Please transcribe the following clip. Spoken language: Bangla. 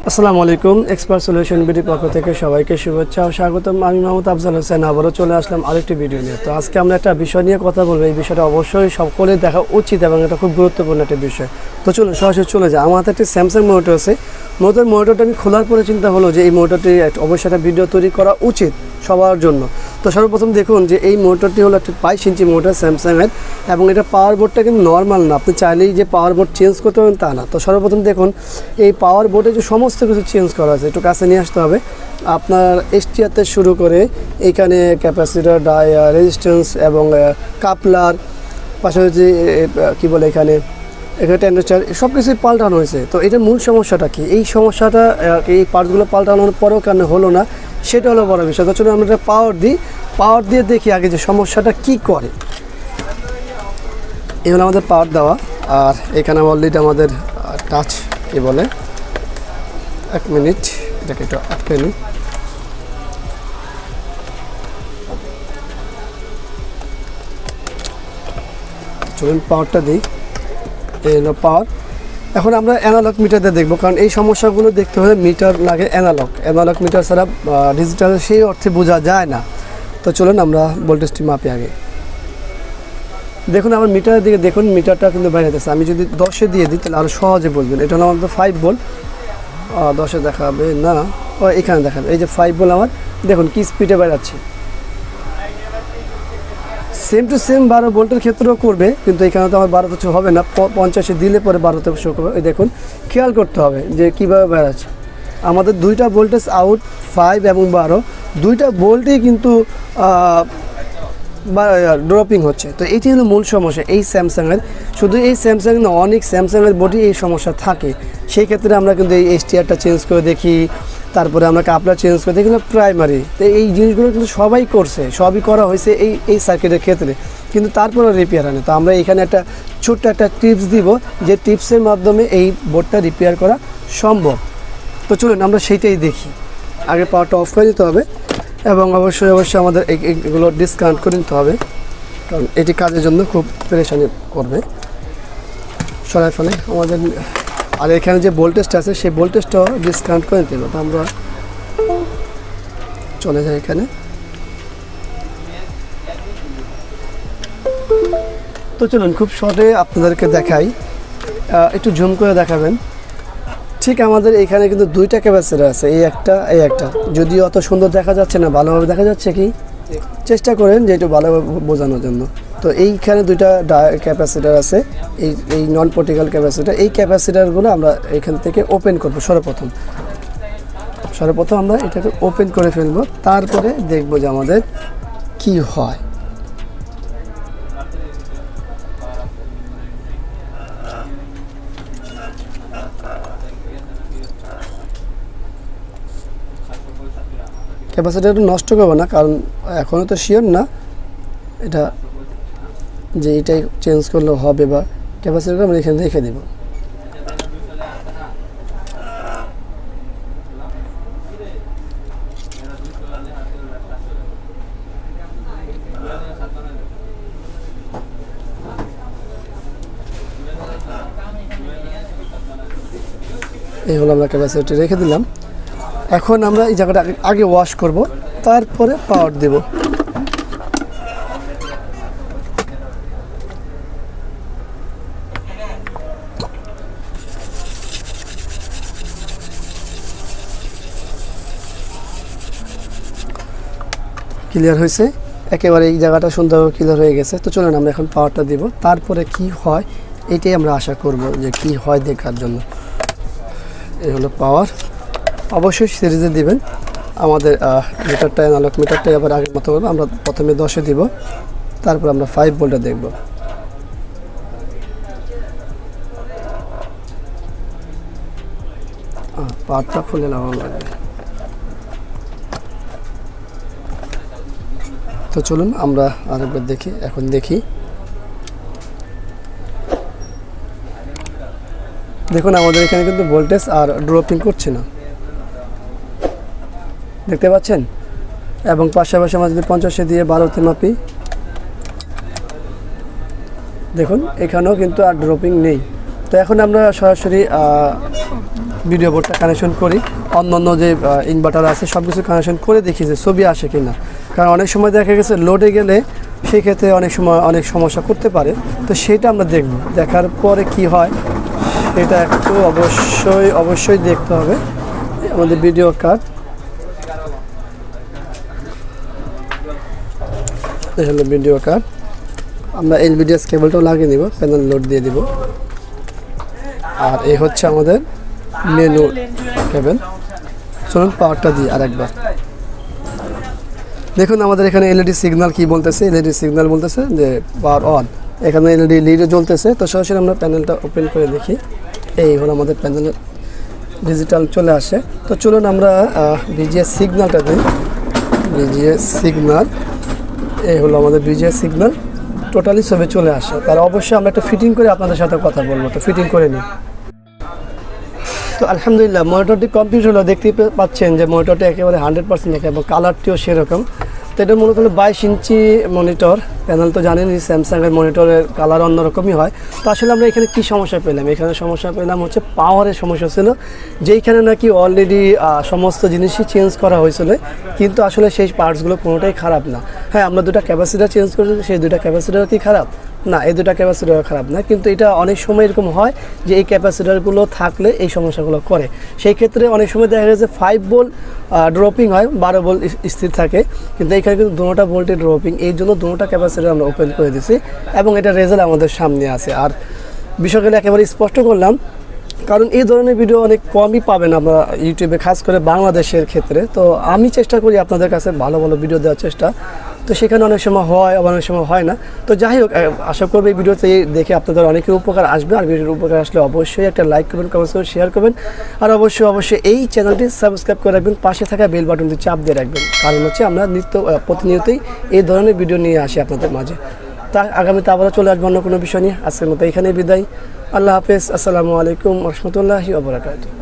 আসসালামু আলাইকুম এক্সপার্ট সলিউশন বিডি পক্ষ থেকে সবাইকে শুভেচ্ছা ও স্বাগতম। আমি মোহাম্মদ আফজাল হোসেন আবারও চলে আসলাম আরেকটি ভিডিও নিয়ে। তো আজকে আমরা একটা বিষয় নিয়ে কথা বলবো। এই বিষয়টা অবশ্যই সকলের দেখা উচিত এবং এটা খুব গুরুত্বপূর্ণ একটা বিষয়। তো চলুন সরাসরি চলে যায়। আমার হাতে একটি স্যামসাং মোটর আছে। মোটরটা আমি খোলার পরে চিন্তা হলো যে এই মোটরটি অবশ্যই একটা ভিডিও তৈরি করা উচিত সবার জন্য। তো সর্বপ্রথম দেখুন যে এই মোটরটি হলো একটা 22 ইঞ্চি মোটর স্যামসাংয়ের, এবং এটা পাওয়ার বোর্ডটা কিন্তু নর্মাল না, আপনি চাইলেই যে পাওয়ার বোর্ড চেঞ্জ করতে পারবেন তা না। তো সর্বপ্রথম দেখুন এই পাওয়ার বোর্ডে যে সমস্ত কিছু চেঞ্জ করা আছে, একটু কাছে নিয়ে আসতে হবে। আপনার এসটিআরতে শুরু করে এইখানে ক্যাপাসিটর, ডায়ার, রেজিস্ট্যান্স এবং কাপলার, পাশাপাশি কী বলে এখানে টেম্পারেচার সব কিছুই পাল্টানো হয়েছে। তো এটার মূল সমস্যাটা কি? এই সমস্যাটা এই পার্টসগুলো পাল্টানোর পরেও কেন হলো না, সেটা হলো বড় বিষয়। তো চলুন আমরা এটা পাওয়ার দিয়ে দেখি আগে যে সমস্যাটা কি করে। এই হলো আমাদের পাওয়ার দেওয়া, আর এখানে অলরেডি আমাদের টাচ কি বলে, এক মিনিট এটাকে একটু আটকে নিই। চলুন পাওয়ারটা দিই। এই হলো পাওয়ার। এখন আমরা অ্যানালগ মিটারটা দেখবো, কারণ এই সমস্যাগুলো দেখতে হলে মিটার লাগে অ্যানালগ মিটার ছাড়া ডিজিটাল সেই অর্থে বোঝা যায় না। তো চলুন আমরা ভোল্টেজটি মাপি আগে। দেখুন আমার মিটারের দিকে দেখুন, মিটারটা কিন্তু বাইরে যাচ্ছে। আমি যদি 10-এ দিয়ে দিই তাহলে আরও সহজে বুঝবেন। এটা হলো আমাদের 5 ভোল্ট। 10-এ দেখাবে না, এখানে দেখাবে। এই যে 5 ভোল্ট আমার দেখুন কি স্পিডে বেড়াচ্ছে। সেম টু সেম 12 ভোল্টের ক্ষেত্রেও করবে, কিন্তু এখানে তো আমার 12 কিছু হবে না। 50-এ দিলে পরে 12-তে শো করবে। এই দেখুন খেয়াল করতে হবে যে কীভাবে বেড়াচ্ছে। আমাদের দুইটা ভোল্টেজ আউট 5 এবং 12, দুইটা ভোল্টেই কিন্তু ড্রপিং হচ্ছে। তো এটি হলো মূল সমস্যা এই স্যামসাংয়ের। শুধু এই স্যামসাং না, অনেক স্যামসাংয়ের বডি এই সমস্যা থাকে। সেই ক্ষেত্রে আমরা কিন্তু এই এসটিআরটা চেঞ্জ করে দেখি, তারপরে আমরা কাপলার চেঞ্জ করে দেখি, প্রাইমারি। তো এই জিনিসগুলো কিন্তু সবাই করছে, সবই করা হয়েছে এই সার্কিটের ক্ষেত্রে, কিন্তু তারপরেও রিপেয়ার হয় না। তো আমরা এখানে একটা ছোট্ট একটা টিপস দিব, যে টিপসের মাধ্যমে এই বোর্ডটা রিপেয়ার করা সম্ভব। তো চলুন আমরা সেইটাই দেখি। আগে পাওয়ারটা অফ করে দিতে হবে, এবং অবশ্যই আমাদের এগুলো ডিসকানেক্ট করে নিতে হবে, কারণ এটি কাজের জন্য খুব পেরেশানি করবে। সরাই ফেলে আমাদের। আর এখানে যে ভোল্টেজটা আছে সেই ভোল্টেজটাও ডিসকানেক্ট করে নিতে হবে। তো আমরা চলে যাই এখানে। তো চলুন খুব শর্টে আপনাদেরকে দেখাই, একটু জুম করে দেখাবেন। ঠিক আমাদের এখানে কিন্তু দুইটা ক্যাপাসিটর আছে, এই একটা। যদিও অত সুন্দর দেখা যাচ্ছে না, ভালোভাবে দেখা যাচ্ছে কি, চেষ্টা করেন যে একটু ভালোভাবে বোঝানোর জন্য। তো এইখানে দুইটা ক্যাপাসিটর আছে, এই নন পটিক্যাল ক্যাপাসিটর। এই ক্যাপাসিটরগুলো আমরা এখান থেকে ওপেন করব। সর্বপ্রথম আমরা এটাকে ওপেন করে ফেলবো, তারপরে দেখব যে আমাদের কি হয়। ক্যাপাসিটারটা নষ্ট করবো না, কারণ এখনও তো শিওর না এটা যে এটাই চেঞ্জ করলেও হবে, বা ক্যাপাসিটারটা আমরা এখানে রেখে দেব। এই হলো আমরা ক্যাপাসিটারটি রেখে দিলাম। এখন আমরা এই জায়গাটা আগে ওয়াশ করব, তারপরে পাওয়ার দেব। ক্লিয়ার হয়েছে একেবারে, এই জায়গাটা সুন্দরভাবে ক্লিয়ার হয়ে গেছে। তো চলুন আমরা এখন পাওয়ারটা দেব, তারপরে কি হয় এটাই আমরা আশা করব যে কি হয় দেখার জন্য। এই হলো পাওয়ার। অবশ্যই সিরিজে দিবেন। আমাদের মিটারটা অ্যানালগ মিটারটাই আবার আগের মতো করবো। আমরা প্রথমে 10-এ দিব, তারপর আমরা 5 ভোল্টটা দেখব। পাওয়ারটা খুলে লাগানো লাগবে। তো চলুন আমরা আরেকবার দেখি। এখন দেখি, দেখুন আমাদের এখানে কিন্তু ভোল্টেজ আর ড্রপিং করছে না, দেখতে পাচ্ছেন। এবং পাশাপাশি আমরা যদি 50-এ দিয়ে 12-তে মাপি, দেখুন এখানেও কিন্তু আর ড্রপিং নেই। তো এখন আমরা সরাসরি ভিডিও বোর্ডটা কানেকশন করি, অন্য যে ইনভার্টার আছে সব কিছু কানেকশন করে দেখি যে ছবি আসে কি না। কারণ অনেক সময় দেখা গেছে লোডে গেলে সেই ক্ষেত্রে অনেক সময় অনেক সমস্যা করতে পারে। তো সেটা আমরা দেখব, দেখার পরে কি হয় এটা একটু অবশ্যই দেখতে হবে। আমাদের ভিডিও কার্ড হলো ভিডিও কার্ড, আমরা এলভিডিএস কেবলটাও লাগিয়ে নিব, প্যানেল লোড দিয়ে দিব। আর এই হচ্ছে আমাদের মেনু কেবল। চলুন পাওয়ারটা দিই আরেকবার। দেখুন আমাদের এখানে এলইডি সিগন্যাল কি বলতেছে, এলইডি সিগন্যাল বলতেছে যে পাওয়ার অন, এখানে এলইডি লিডও জ্বলতেছে। তো সরাসরি আমরা প্যানেলটা ওপেন করে দেখি, এই হলো আমাদের প্যানেলের ডিজিটাল চলে আসে। তো চলুন আমরা ভিজিএস সিগন্যালটা দিই, ভিজিএস সিগন্যাল, এই হলো আমাদের ভিজিএস সিগন্যাল, টোটালি ছবি চলে আসে। তার অবশ্যই আমরা একটা ফিটিং করে আপনাদের সাথে কথা বলবো, তো ফিটিং করে নিই। তো আলহামদুলিল্লাহ মনিটরটি কমপ্লিট হলো, দেখতেই পাচ্ছেন যে মনিটরটি একেবারে 100% দেখে এবং কালারটিও সেরকম। তো এটা মূলত হলো 22 ইঞ্চি মনিটর প্যানেল। তো জানেনই স্যামসাংয়ের মনিটরের কালার অন্যরকমই হয়। তো আসলে আমরা এখানে কী সমস্যা পেলাম, এখানে সমস্যা পেলাম হচ্ছে পাওয়ারের সমস্যা ছিল, যেইখানে নাকি অলরেডি সমস্ত জিনিসই চেঞ্জ করা হয়েছিল, কিন্তু আসলে সেই পার্টসগুলো কোনোটাই খারাপ না। হ্যাঁ, আমরা দুটা ক্যাপাসিটার চেঞ্জ করেছি, সেই দুটা ক্যাপাসিটার কি খারাপ না, এই দুটা ক্যাপাসিটার খারাপ না, কিন্তু এটা অনেক সময় এরকম হয় যে এই ক্যাপাসিটারগুলো থাকলে এই সমস্যাগুলো করে। সেই ক্ষেত্রে অনেক সময় দেখা যায় যে 5 ভোল্ট ড্রপিং হয়, 12 ভোল্ট স্থির থাকে, কিন্তু এইখানে কিন্তু দুটোটা ভোল্টে ড্রপিং, এই জন্য দুটোটা ক্যাপাসিটার আমরা ওপেন করে দিছি এবং এটা রেজাল্ট আমাদের সামনে আছে। আর বিষয়গুলো একেবারে স্পষ্ট করলাম, কারণ এই ধরনের ভিডিও অনেক কমই পাবেন আপনারা ইউটিউবে, খাস করে বাংলাদেশের ক্ষেত্রে। তো আমি চেষ্টা করি আপনাদের কাছে ভালো ভিডিও দেওয়ার চেষ্টা, তো সেখানে অনেক সময় হয়, আবার অনেক সময় হয় না। তো যাই হোক, আশা করব এই ভিডিওতে দেখে আপনাদের অনেকের উপকার আসবে। আর ভিডিওর উপকার আসলে অবশ্যই একটা লাইক করবেন, কমেন্ট করবেন, শেয়ার করবেন, আর অবশ্যই এই চ্যানেলটি সাবস্ক্রাইব করে রাখবেন, পাশে থাকা বেল বাটনটি চাপ দিয়ে রাখবেন। কারণ হচ্ছে আমরা প্রতিনিয়তই এই ধরনের ভিডিও নিয়ে আসি আপনাদের মাঝে। তা আগামীতে আবারও চলে আসবো অন্য কোনো বিষয় নিয়ে। আজকের মতো এখানেই বিদায়। আল্লাহ হাফেজ, আসসালামু আলাইকুম ওয়া রাহমাতুল্লাহি ওয়া বারাকাতুহু।